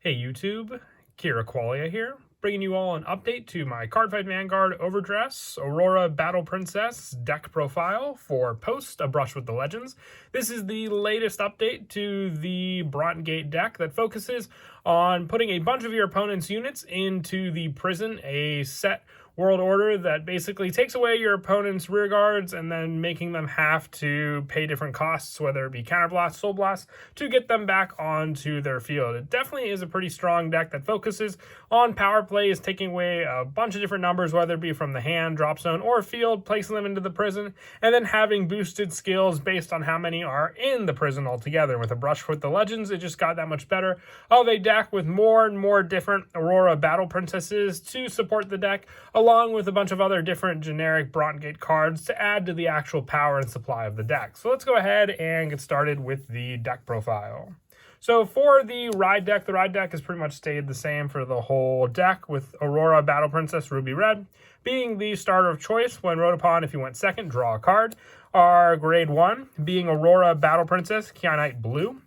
Hey YouTube, Kira Qualia here, bringing you all an update to my Cardfight Vanguard Overdress Aurora Battle Princess deck profile for post A Brush with the Legends. This is the latest update to the Bronze Gate deck that focuses on putting a bunch of your opponent's units into the prison, a set world order that basically takes away your opponent's rear guards and then making them have to pay different costs, whether it be counterblast, soul blast, to get them back onto their field. It definitely is a pretty strong deck that focuses on power plays, taking away a bunch of different numbers, whether it be from the hand, drop zone, or field, placing them into the prison, and then having boosted skills based on how many are in the prison altogether. With A Brush with the Legends, it just got that much better of a deck with more and more different Aurora Battle Princesses to support the deck, along with a bunch of other different generic Bronze Gate cards to add to the actual power and supply of the deck. So let's go ahead and get started with the deck profile. So for the ride deck has pretty much stayed the same for the whole deck, with Aurora Battle Princess Ruby Red being the starter of choice. When wrote upon, if you went second, draw a card. Our grade 1 being Aurora Battle Princess Kyanite Blue.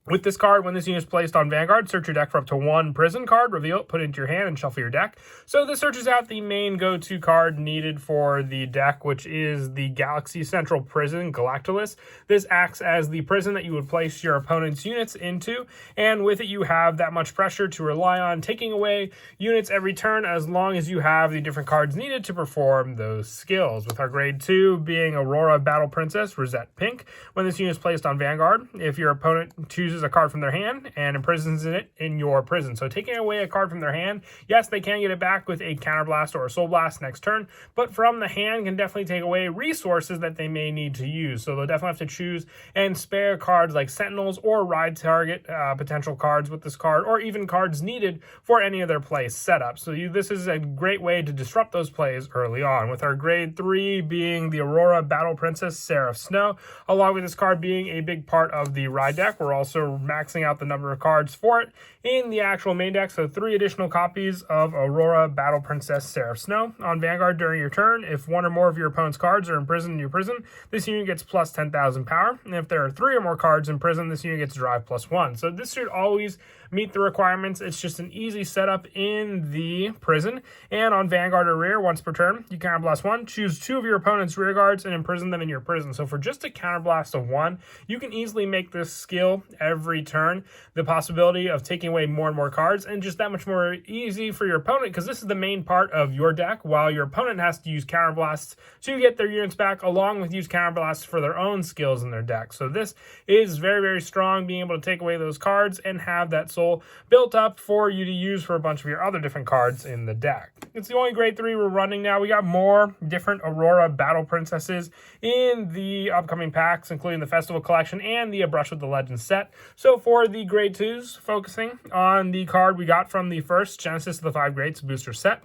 With this card, when this unit is placed on Vanguard, search your deck for up to one prison card, reveal it, put it into your hand, and shuffle your deck. So this searches out the main go-to card needed for the deck, which is the Galaxy Central Prison, Galactolus. This acts as the prison that you would place your opponent's units into, and with it you have that much pressure to rely on taking away units every turn as long as you have the different cards needed to perform those skills. With our grade 2 being Aurora Battle Princess Rosette Pink. When this unit is placed on Vanguard, if your opponent chooses a card from their hand and imprisons it in your prison. So taking away a card from their hand, yes, they can get it back with a counterblast or a soul blast next turn, but from the hand can definitely take away resources that they may need to use. So they'll definitely have to choose and spare cards like sentinels or ride target potential cards with this card, or even cards needed for any of their play setups. So this is a great way to disrupt those plays early on. With our grade 3 being the Aurora Battle Princess Seraph Snow, along with this card being a big part of the ride deck. We're also maxing out the number of cards for it in the actual main deck, so 3 additional copies of Aurora Battle Princess Seraph Snow. On Vanguard during your turn, if one or more of your opponent's cards are imprisoned in your prison, this unit gets plus 10,000 power, and if there are 3 or more cards in prison, this unit gets drive plus 1. So this should always meet the requirements. It's just an easy setup in the prison, and on Vanguard or rear, once per turn, you counterblast 1, choose 2 of your opponent's rear guards, and imprison them in your prison. So for just a counterblast of 1, you can easily make this skill every turn, the possibility of taking away more and more cards, and just that much more easy for your opponent, because this is the main part of your deck, while your opponent has to use counterblasts to get their units back, along with use counterblasts for their own skills in their deck. So this is very, very strong, being able to take away those cards and have that soul built up for you to use for a bunch of your other different cards in the deck. It's the only grade 3 we're running now. We got more different Aurora Battle Princesses in the upcoming packs, including the Festival Collection and the A Brush with the Legends set. So for the grade 2s, focusing on the card we got from the first Genesis of the 5 Greats booster set,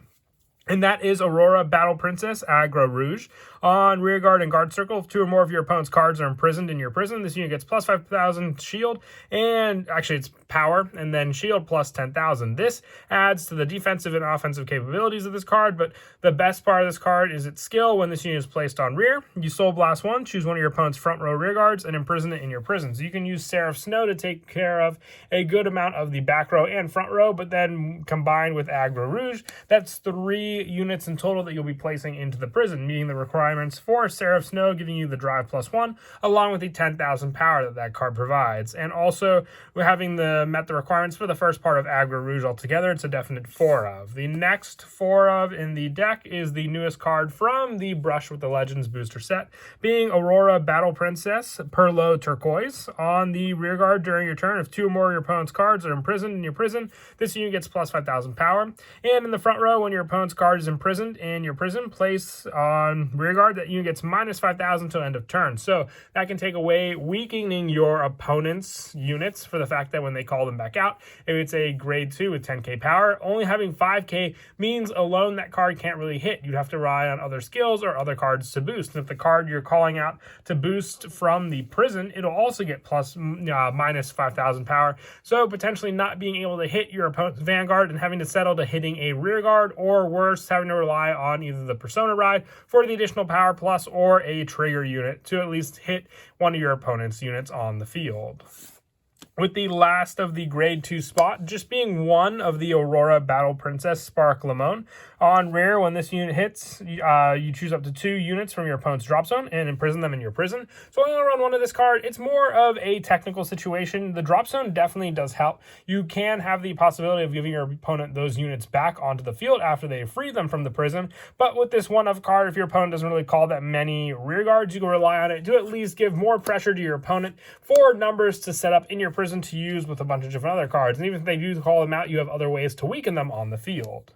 and that is Aurora Battle Princess Aggro Rouge. On rear guard and guard circle, if 2 or more of your opponent's cards are imprisoned in your prison, this unit gets plus 5,000 shield, and actually it's power, and then shield plus 10,000. This adds to the defensive and offensive capabilities of this card, but the best part of this card is its skill. When this unit is placed on rear, you soul blast 1, choose one of your opponent's front row rear guards, and imprison it in your prison. So you can use Seraph Snow to take care of a good amount of the back row and front row, but then combined with Aggro Rouge, that's 3 units in total that you'll be placing into the prison, meeting the requirements for Seraph Snow, giving you the drive plus 1, along with the 10,000 power that card provides. And also, we're having met the requirements for the first part of Aggro Rouge altogether. It's a definite 4 of. The next 4 of in the deck is the newest card from the Brush with the Legends booster set, being Aurora Battle Princess Perlo Turquoise. On the rear guard during your turn, if 2 or more of your opponent's cards are imprisoned in your prison, this unit gets plus 5,000 power. And in the front row, when your opponent's card is imprisoned in your prison, place on rear guard, that unit gets minus 5,000 till end of turn. So that can take away weakening your opponent's units for the fact that when they call them back out, if it's a grade 2 with 10k power, only having 5k means alone that card can't really hit. You'd have to rely on other skills or other cards to boost. And if the card you're calling out to boost from the prison, it'll also get minus 5,000 power. So potentially not being able to hit your opponent's Vanguard and having to settle to hitting a rear guard, or worse, having to rely on either the Persona Ride for the additional power plus or a trigger unit to at least hit one of your opponent's units on the field. with the last of the grade 2 spot just being one of the Aurora Battle Princess Spark Limon. On rare, when this unit hits, you choose up to 2 units from your opponent's drop zone and imprison them in your prison. So I'm going to run one of this card. It's more of a technical situation. The drop zone definitely does help. You can have the possibility of giving your opponent those units back onto the field after they free them from the prison. But with this one-of card, if your opponent doesn't really call that many rear guards, you can rely on it to at least give more pressure to your opponent for numbers to set up in your prison to use with a bunch of different other cards. And even if they do call them out, you have other ways to weaken them on the field.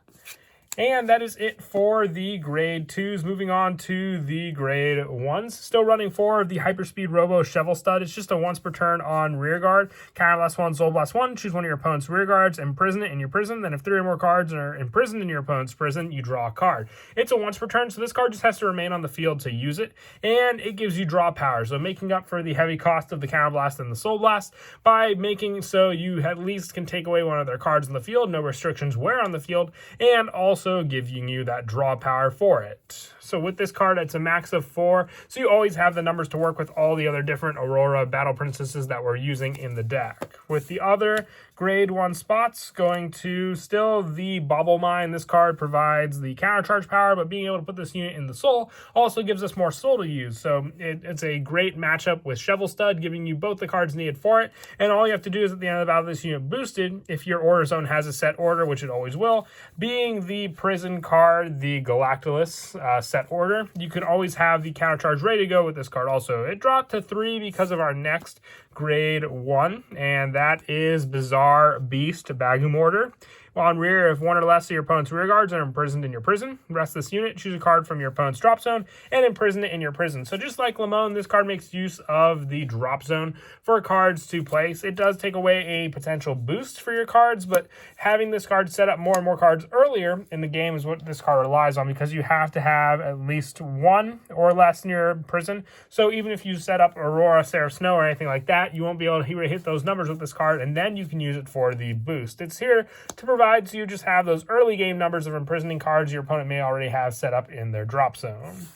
And that is it for the grade 2s. Moving on to the grade 1s. Still running 4 of the Hyperspeed Robo Shovel Stud. It's just a once per turn on rear guard. Counterblast 1, Soul Blast 1. Choose one of your opponent's rear guards, imprison it in your prison. Then if 3 or more cards are imprisoned in your opponent's prison, you draw a card. It's a once per turn, so this card just has to remain on the field to use it. And it gives you draw power, so making up for the heavy cost of the Counterblast and the Soul Blast by making so you at least can take away one of their cards on the field, no restrictions where on the field, and also giving you that draw power for it. So with this card, it's a max of 4, so you always have the numbers to work with all the other different Aurora Battle Princesses that we're using in the deck. With the other grade 1 spots going to still the Bauble Mine. This card provides the counter charge power, but being able to put this unit in the soul also gives us more soul to use. So it's a great matchup with Shovel Stud, giving you both the cards needed for it. And all you have to do is at the end of the battle, this unit boosted, if your order zone has a set order, which it always will, being the prison card, the Galactolus set order, you can always have the counter charge ready to go with this card also. It dropped to 3 because of our next grade 1, and that is Bizarre Beast Bagum Order. On rear, if 1 or less of your opponent's rear guards are imprisoned in your prison, rest this unit, choose a card from your opponent's drop zone, and imprison it in your prison. So just like Limon, this card makes use of the drop zone for cards to place. It does take away a potential boost for your cards, but having this card set up more and more cards earlier in the game is what this card relies on, because you have to have at least 1 or less in your prison. So even if you set up Aurora, Seraph Snow, or anything like that, you won't be able to hit those numbers with this card, and then you can use it for the boost. It's here to provide so you just have those early game numbers of imprisoning cards your opponent may already have set up in their drop zone.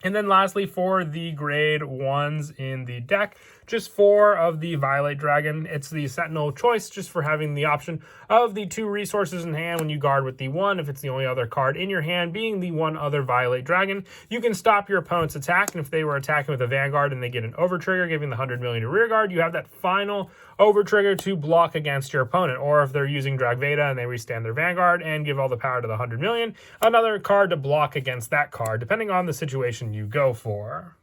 And then lastly, for the grade 1s in the deck, just 4 of the Violate Dragon. It's the Sentinel choice, just for having the option of the 2 resources in hand when you guard with the 1. If it's the only other card in your hand, being the 1 other Violate Dragon, you can stop your opponent's attack. And if they were attacking with a Vanguard and they get an over trigger, giving the 100 million to rear guard, you have that final over trigger to block against your opponent. Or if they're using Dragveda and they restand their Vanguard and give all the power to the 100 million, another card to block against that card, depending on the situation you go for.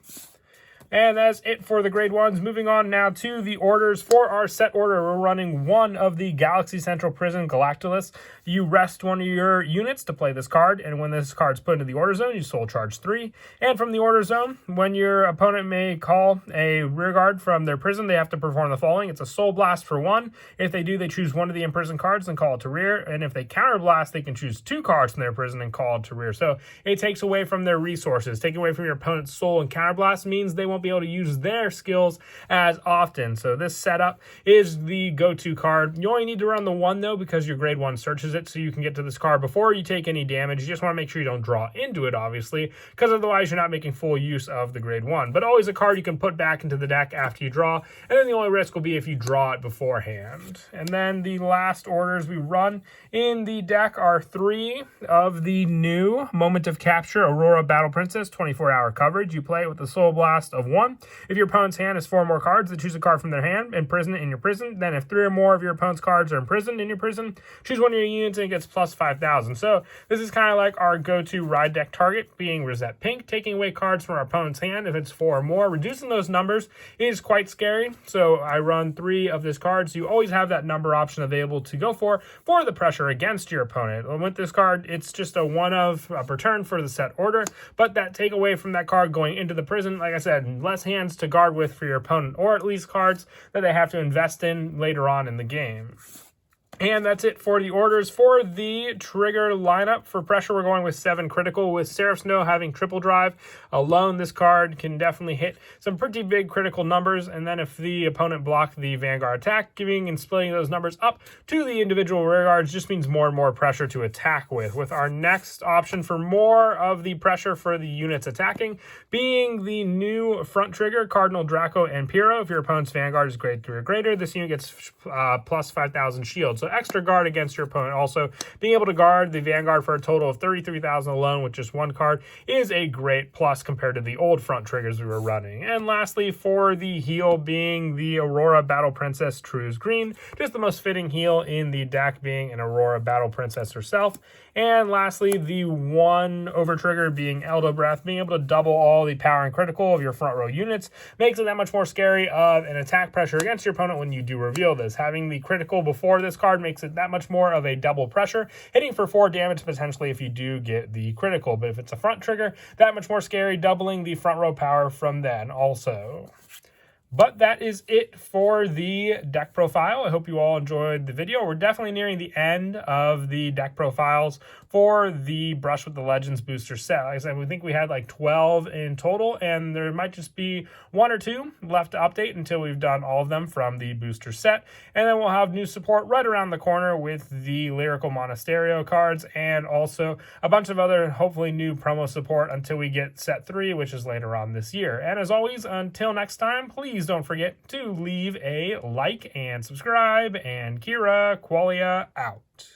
And that's it for the grade 1s. Moving on now to the orders. For our set order, we're running 1 of the Galaxy Central Prison Galactolus. You rest 1 of your units to play this card, and when this card's put into the order zone, you soul charge 3. And from the order zone, when your opponent may call a rear guard from their prison, they have to perform the following. It's a Soul Blast for 1. If they do, they choose 1 of the imprisoned cards and call it to rear. And if they counter blast, they can choose 2 cards from their prison and call it to rear. So it takes away from their resources. Taking away from your opponent's soul and counter blast means they won't be able to use their skills as often. So this setup is the go-to card. You only need to run the 1 though, because your grade 1 searches it, so you can get to this card before you take any damage. You just want to make sure you don't draw into it, obviously, because otherwise you're not making full use of the grade 1. But always a card you can put back into the deck after you draw, and then the only risk will be if you draw it beforehand. And then the last orders we run in the deck are 3 of the new Moment of Capture Aurora Battle Princess 24-hour coverage. You play it with the Soul Blast of 1. If your opponent's hand has 4 more cards, they choose a card from their hand, imprison it in your prison. Then if 3 or more of your opponent's cards are imprisoned in your prison, choose 1 of your units and it gets plus 5,000. So this is kind of like our go-to ride deck target, being Rosette Pink, taking away cards from our opponent's hand if it's 4 or more. Reducing those numbers is quite scary, so I run 3 of this card, so you always have that number option available to go for the pressure against your opponent. And with this card, it's just a 1 of per turn for the set order, but that take away from that card going into the prison, like I said, less hands to guard with for your opponent, or at least cards that they have to invest in later on in the game. And that's it for the orders. For the trigger lineup for pressure, we're going with 7 critical, with Seraph Snow having triple drive. Alone, this card can definitely hit some pretty big critical numbers, and then if the opponent blocked the Vanguard attack, giving and splitting those numbers up to the individual rear guards just means more and more pressure to attack with our next option for more of the pressure for the units attacking being the new front trigger, Cardinal, Draco, and Pyro. If your opponent's Vanguard is grade 3 or greater, this unit gets plus 5,000 shield. So extra guard against your opponent. Also, being able to guard the Vanguard for a total of 33,000 alone with just 1 card is a great plus compared to the old front triggers we were running. And lastly, for the heal being the Aurora Battle Princess True's Green, just the most fitting heal in the deck being an Aurora Battle Princess herself. And lastly, the 1 over trigger being Elder Breath, being able to double all the power and critical of your front row units makes it that much more scary of an attack pressure against your opponent when you do reveal this. Having the critical before this card makes it that much more of a double pressure, hitting for 4 damage potentially if you do get the critical. But if it's a front trigger, that much more scary, doubling the front row power from then also. But that is it for the deck profile. I hope you all enjoyed the video. We're definitely nearing the end of the deck profiles for the Brush with the Legends booster set. Like I said, we think we had like 12 in total, and there might just be 1 or 2 left to update until we've done all of them from the booster set. And then we'll have new support right around the corner with the Lyrical Monasterio cards and also a bunch of other, hopefully, new promo support until we get set 3, which is later on this year. And as always, until next time, please don't forget to leave a like and subscribe, and Kira Qualia out.